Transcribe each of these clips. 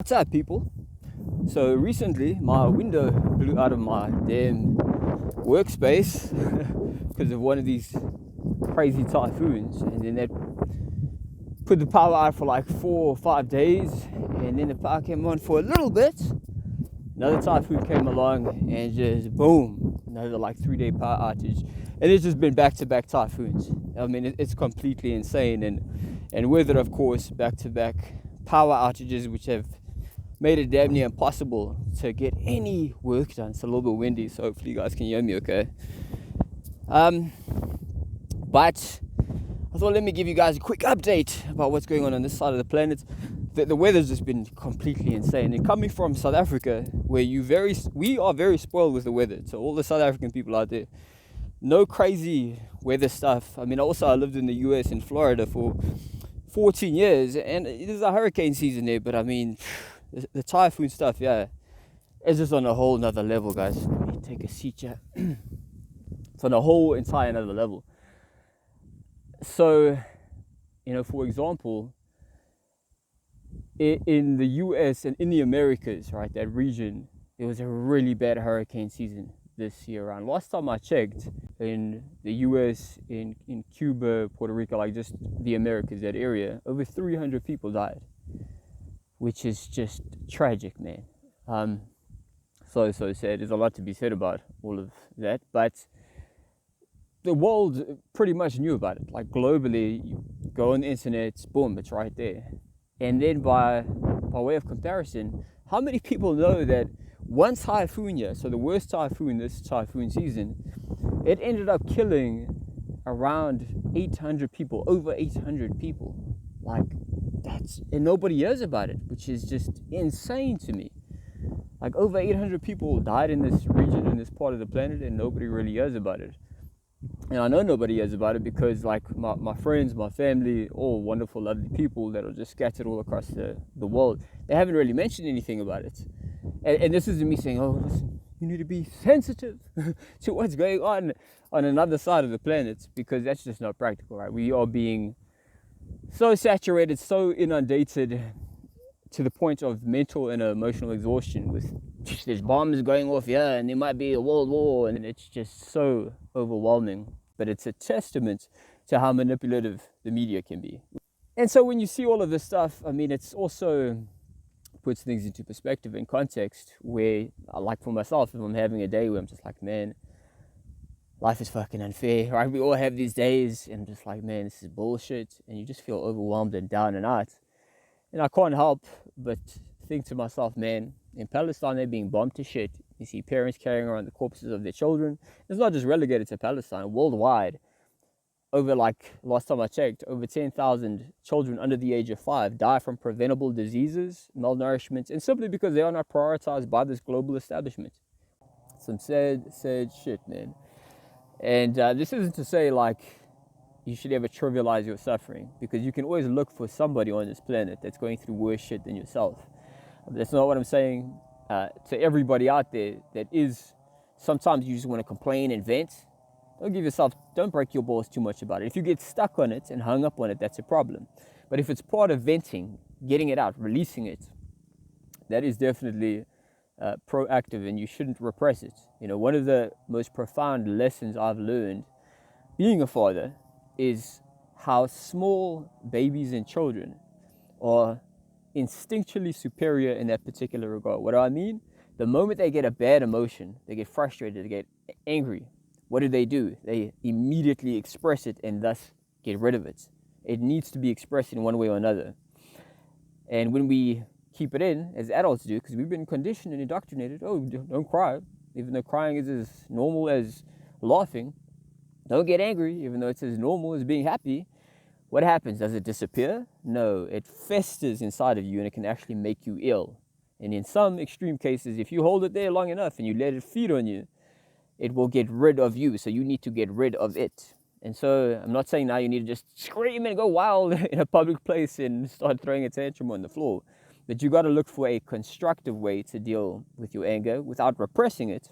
What's up, people? So recently my window blew out of my damn workspace because of one of these crazy typhoons, and then that put the power out for like 4 or 5 days, and then the power came on for a little bit. Another typhoon came along and just boom, another like 3 day power outage, and it's just been back-to-back typhoons. I mean, it's completely insane, and with it, of course, back-to-back power outages, which have made it damn near impossible to get any work done. It's a little bit windy, so hopefully you guys can hear me okay. But I thought, let me give you guys a quick update about what's going on this side of the planet. The weather's just been completely insane. And coming from South Africa, where we are very spoiled with the weather. So all the South African people out there, no crazy weather stuff. I mean, I lived in the US in Florida for 14 years, and there's a hurricane season there, but I mean, the typhoon stuff, yeah, it's just on a whole nother level, guys. Let me take a seat, yeah. It's on a whole entire another level. So, for example, in the US and in the Americas, right, that region, there was a really bad hurricane season this year around. Last time I checked, in the US, in Cuba, Puerto Rico, like just the Americas, that area, over 300 people died, which is just tragic, man. So sad. There's a lot to be said about all of that, but the world pretty much knew about it. Like globally, you go on the internet, boom, it's right there. And then by way of comparison, how many people know that one typhoon year, so the worst typhoon this typhoon season, it ended up killing around 800 people, over 800 people. Like, and nobody hears about it, which is just insane to me. Like, over 800 people died in this region, in this part of the planet, and nobody really hears about it. And I know nobody hears about it because, like, my friends, my family, all wonderful, lovely people that are just scattered all across the world, they haven't really mentioned anything about it. And this isn't me saying, oh, listen, you need to be sensitive to what's going on another side of the planet, because that's just not practical, right? We are being so saturated, so inundated to the point of mental and emotional exhaustion with there's bombs going off here and there might be a world war, and it's just so overwhelming. But it's a testament to how manipulative the media can be. And so when you see all of this stuff, I mean, it's also puts things into perspective and context where, like for myself, if I'm having a day where I'm just like, man, life is fucking unfair, right? We all have these days and I'm just like, man, this is bullshit, and you just feel overwhelmed and down and out. And I can't help but think to myself, man, in Palestine, they're being bombed to shit. You see parents carrying around the corpses of their children. It's not just relegated to Palestine. Worldwide, over, like, last time I checked, over 10,000 children under the age of 5 die from preventable diseases, malnourishment, and simply because they are not prioritized by this global establishment. Some sad shit, man. And this isn't to say, like, you should ever trivialize your suffering, because you can always look for somebody on this planet that's going through worse shit than yourself. That's not what I'm saying to everybody out there that is, sometimes you just want to complain and vent. Don't break your balls too much about it. If you get stuck on it and hung up on it, that's a problem. But if it's part of venting, getting it out, releasing it, that is definitely proactive, and you shouldn't repress it. One of the most profound lessons I've learned being a father is how small babies and children are instinctually superior in that particular regard. What do I mean? The moment they get a bad emotion, they get frustrated, they get angry, what do? They immediately express it and thus get rid of it. It needs to be expressed in one way or another. And when we keep it in, as adults do, because we've been conditioned and indoctrinated, oh, don't cry, even though crying is as normal as laughing. Don't get angry, even though it's as normal as being happy. What happens? Does it disappear? No, it festers inside of you, and it can actually make you ill. And in some extreme cases, if you hold it there long enough and you let it feed on you, it will get rid of you. So you need to get rid of it. And so I'm not saying now you need to just scream and go wild in a public place and start throwing a tantrum on the floor. But you got to look for a constructive way to deal with your anger without repressing it,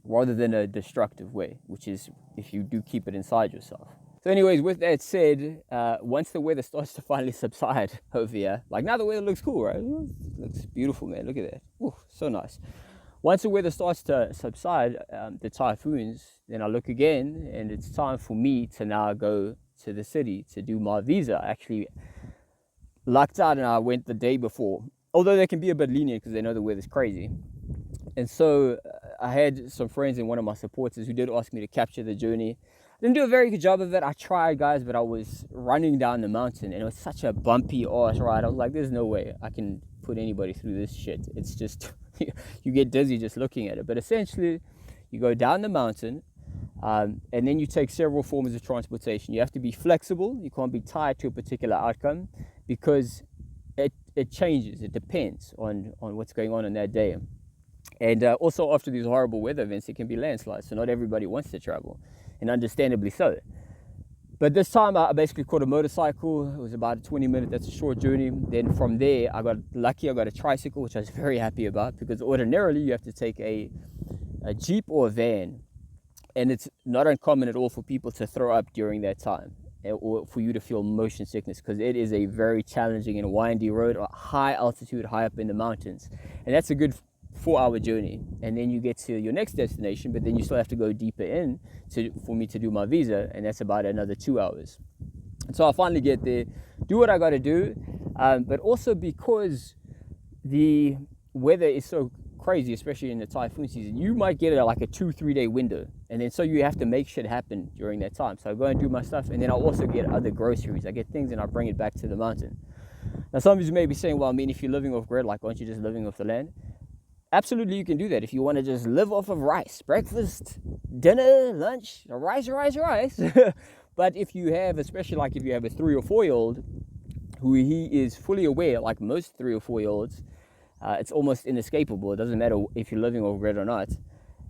rather than a destructive way, which is if you do keep it inside yourself. So anyways, with that said, once the weather starts to finally subside over here, like now the weather looks cool, right? It looks beautiful, man. Look at that. Ooh, so nice. Once the weather starts to subside, the typhoons, then I look again, and it's time for me to now go to the city to do my visa. I actually lucked out and I went the day before, although they can be a bit lenient because they know the weather's crazy. And so I had some friends and one of my supporters who did ask me to capture the journey. I didn't do a very good job of it. I tried, guys, but I was running down the mountain and it was such a bumpy arse ride. I was like, there's no way I can put anybody through this shit. It's just, you get dizzy just looking at it. But essentially, you go down the mountain and then you take several forms of transportation. You have to be flexible. You can't be tied to a particular outcome because it changes. It depends on what's going on that day. And also after these horrible weather events, it can be landslides. So not everybody wants to travel, and understandably so. But this time I basically caught a motorcycle. It was about a 20-minute, that's a short journey. Then from there, I got lucky. I got a tricycle, which I was very happy about because ordinarily you have to take a Jeep or a van. And it's not uncommon at all for people to throw up during that time or for you to feel motion sickness because it is a very challenging and windy road, high altitude, high up in the mountains. And that's a good 4-hour journey, and then you get to your next destination, but then you still have to go deeper in for me to do my visa, and that's about another 2 hours. And so I finally get there, do what I got to do, but also because the weather is so crazy, especially in the typhoon season, you might get like a 2-3 day window, and then so you have to make shit happen during that time. So I go and do my stuff, and then I also get other groceries. I get things and I bring it back to the mountain. Now some of you may be saying, well, I mean, if you're living off grid, like aren't you just living off the land? Absolutely, you can do that if you want to just live off of rice, breakfast, dinner, lunch, rice. But if you have, especially like if you have a 3 or 4-year-old who he is fully aware, like most 3 or 4-year-olds, it's almost inescapable. It doesn't matter if you're living off bread or not.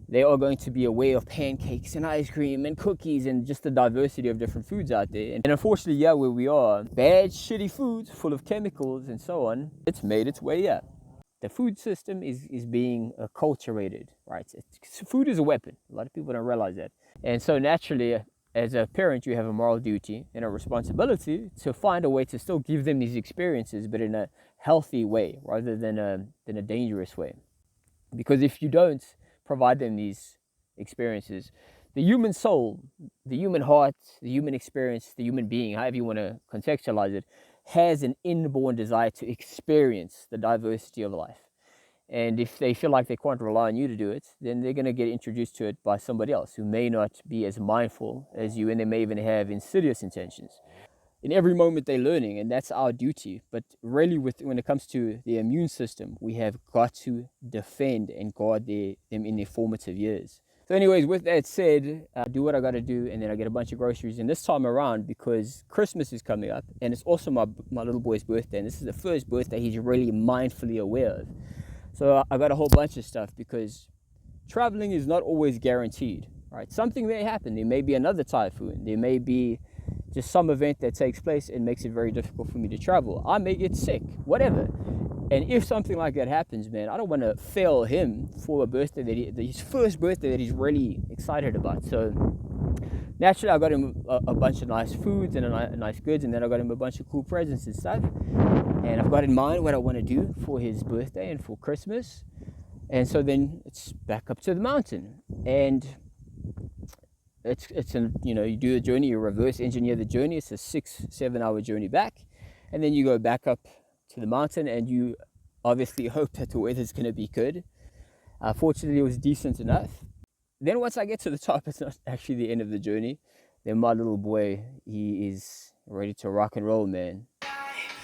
They are going to be aware of pancakes and ice cream and cookies and just the diversity of different foods out there. And unfortunately, yeah, where we are, bad, shitty foods full of chemicals and so on, it's made its way up. The food system is being acculturated, right? Food is a weapon. A lot of people don't realize that. And so naturally, as a parent, you have a moral duty and a responsibility to find a way to still give them these experiences, but in a healthy way rather than a dangerous way. Because if you don't provide them these experiences, the human soul, the human heart, the human experience, the human being, however you want to contextualize it, has an inborn desire to experience the diversity of life. And if they feel like they can't rely on you to do it, then they're going to get introduced to it by somebody else who may not be as mindful as you, and they may even have insidious intentions. In every moment they're learning, and that's our duty. But really, when it comes to the immune system, we have got to defend and guard them in their formative years. So anyways, with that said, I do what I got to do, and then I get a bunch of groceries. And this time around, because Christmas is coming up, and it's also my little boy's birthday, and this is the first birthday he's really mindfully aware of. So I got a whole bunch of stuff because traveling is not always guaranteed, right? Something may happen. There may be another typhoon. There may be just some event that takes place and makes it very difficult for me to travel. I may get sick, whatever. And if something like that happens, man, I don't want to fail him for a birthday his first birthday that he's really excited about. So naturally, I got him a bunch of nice foods and nice goods, and then I got him a bunch of cool presents and stuff. And I've got in mind what I want to do for his birthday and for Christmas. And so then it's back up to the mountain. And you do the journey, you reverse engineer the journey. It's a 6-7 hour journey back. And then you go back up to the mountain, and you obviously hope that the weather's going to be good. Fortunately, it was decent enough. Then once I get to the top, it's not actually the end of the journey. Then my little boy, he is ready to rock and roll, man.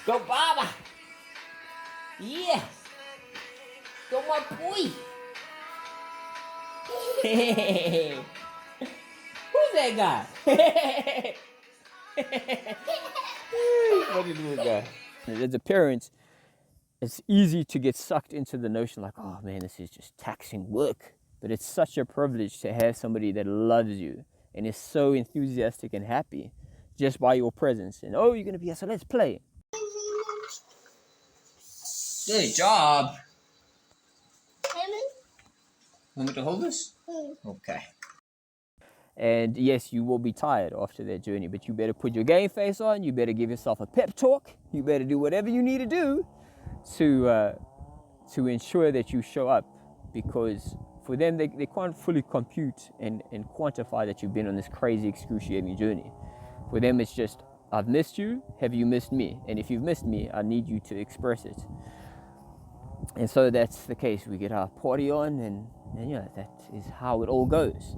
Go, Baba! Yeah! Go, my boy! Hey! Who's that guy? Funny little guy. As a parent, it's easy to get sucked into the notion like, oh man, this is just taxing work. But it's such a privilege to have somebody that loves you and is so enthusiastic and happy just by your presence. And oh, you're going to be here, so let's play. Good job. Want me to hold this? Okay. And yes, you will be tired after that journey, but you better put your game face on. You better give yourself a pep talk. You better do whatever you need to do to ensure that you show up, because for them, they can't fully compute and quantify that you've been on this crazy, excruciating journey. For them, it's just, I've missed you. Have you missed me? And if you've missed me, I need you to express it. And so that's the case. We get our party on, and yeah, that is how it all goes.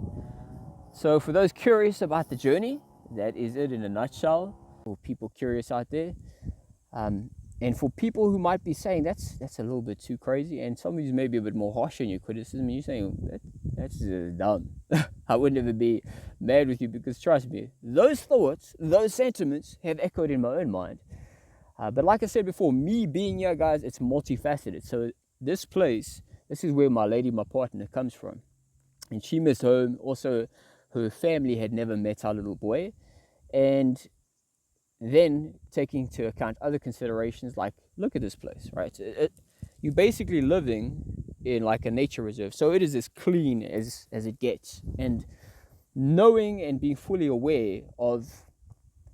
So for those curious about the journey, that is it in a nutshell. For people curious out there, and for people who might be saying that's a little bit too crazy, and some of you may be a bit more harsh in your criticism, you're saying that's dumb. I would never be mad with you, because trust me, those thoughts, those sentiments have echoed in my own mind. But like I said before, me being here, guys, it's multifaceted. So this is where my lady, my partner, comes from. And she missed home. Also, her family had never met our little boy. And then taking into account other considerations, like, look at this place, right? You're basically living in like a nature reserve. So it is as clean as it gets. And knowing and being fully aware of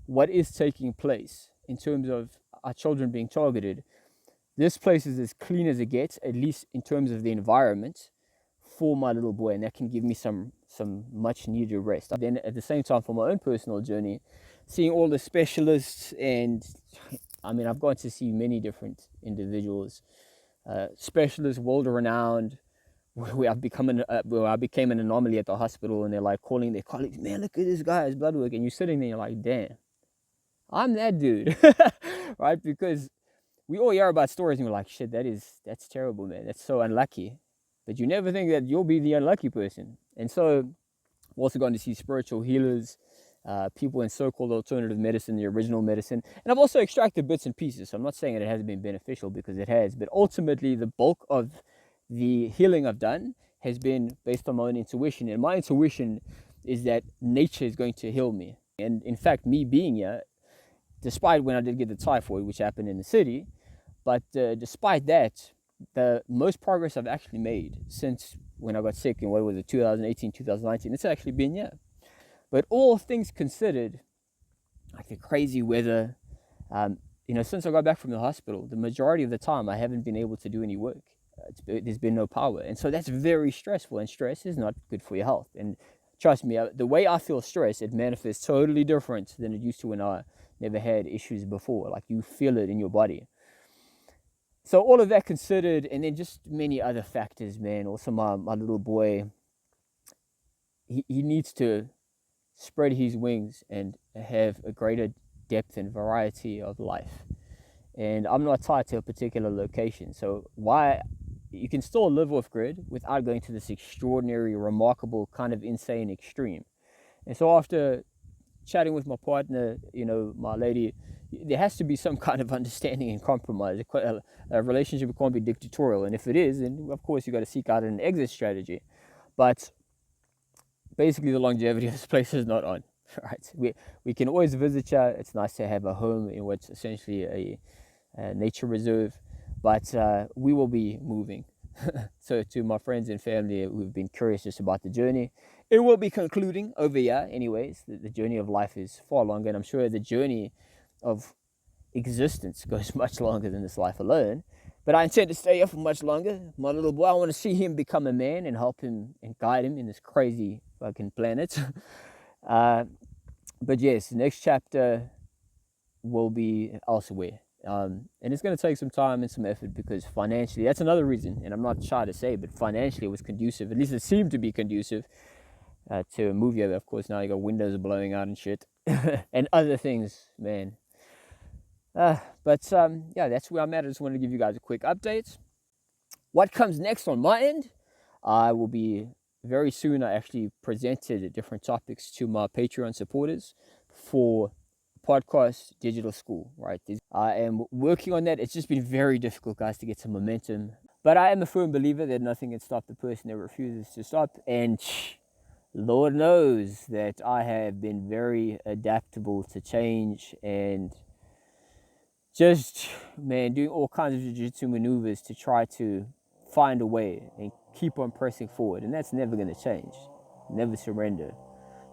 what is taking place in terms of our children being targeted, this place is as clean as it gets, at least in terms of the environment for my little boy, and that can give me some much needed rest. Then at the same time, for my own personal journey, seeing all the specialists, and I mean, I've gone to see many different individuals, specialists, world-renowned, where I became an anomaly at the hospital, and they're like calling their colleagues, man, look at this guy's blood work, and you're sitting there, you're like, damn, I'm that dude, right? Because we all hear about stories and we're like, shit, that's terrible, man. That's so unlucky. But you never think that you'll be the unlucky person. And so I'm also going to see spiritual healers, people in so-called alternative medicine, the original medicine. And I've also extracted bits and pieces. So I'm not saying that it hasn't been beneficial, because it has. But ultimately, the bulk of the healing I've done has been based on my own intuition. And my intuition is that nature is going to heal me. And in fact, me being here, despite when I did get the typhoid, which happened in the city, but despite that, the most progress I've actually made since when I got sick in, 2018, 2019, it's actually been here. But all things considered, like the crazy weather, since I got back from the hospital, the majority of the time I haven't been able to do any work. There's been no power. And so that's very stressful, and stress is not good for your health. And trust me, the way I feel stress, it manifests totally different than it used to when I never had issues before. Like, you feel it in your body. So all of that considered, and then just many other factors, man. Also, my little boy, he needs to spread his wings and have a greater depth and variety of life. And I'm not tied to a particular location. So why you can still live off grid without going to this extraordinary, remarkable, kind of insane extreme. And so after chatting with my partner, my lady, there has to be some kind of understanding and compromise. A relationship can't be dictatorial, and if it is, then of course you got to seek out an exit strategy. But basically, the longevity of this place is not on. Right? We can always visit you. It's nice to have a home in what's essentially a nature reserve, but we will be moving. So to my friends and family who've been curious just about the journey, it will be concluding over here. Anyways, the journey of life is far longer, and I'm sure the journey of existence goes much longer than this life alone. But I intend to stay here for much longer. My little boy, I want to see him become a man and help him and guide him in this crazy fucking planet. But yes, the next chapter will be elsewhere. And it's going to take some time and some effort, because financially, that's another reason, and I'm not shy to say, but financially it was conducive, at least it seemed to be conducive to a movie. Of course, now you got windows blowing out and shit and other things, man. Yeah, that's where I'm at. I just wanted to give you guys a quick update. What comes next on my end? I will be very soon. I actually presented different topics to my Patreon supporters for podcast digital school, right? I am working on that. It's just been very difficult, guys, to get some momentum. But I am a firm believer that nothing can stop the person that refuses to stop. And Lord knows that I have been very adaptable to change, and just, man, doing all kinds of jiu-jitsu maneuvers to try to find a way and keep on pressing forward. And that's never going to change. Never surrender.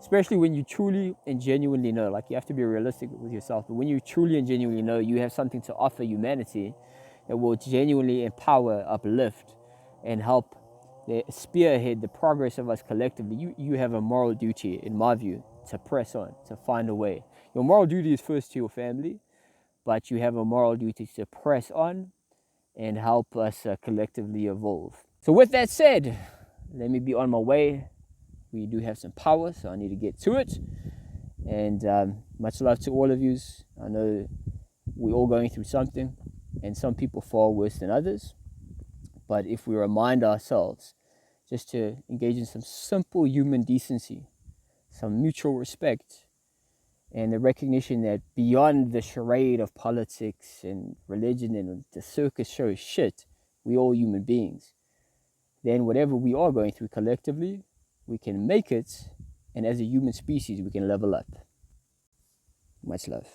especially when you truly and genuinely know, like you have to be realistic with yourself, but when you truly and genuinely know you have something to offer humanity that will genuinely empower, uplift, and help spearhead the progress of us collectively, you have a moral duty, in my view, to press on, to find a way. Your moral duty is first to your family, but you have a moral duty to press on and help us collectively evolve. So with that said, let me be on my way. We do have some power, so I need to get to it. And much love to all of you. I know we're all going through something, and some people far worse than others. But if we remind ourselves just to engage in some simple human decency, some mutual respect, and the recognition that beyond the charade of politics and religion and the circus show shit, we're all human beings. Then whatever we are going through collectively, we can make it, and as a human species, we can level up. Much love.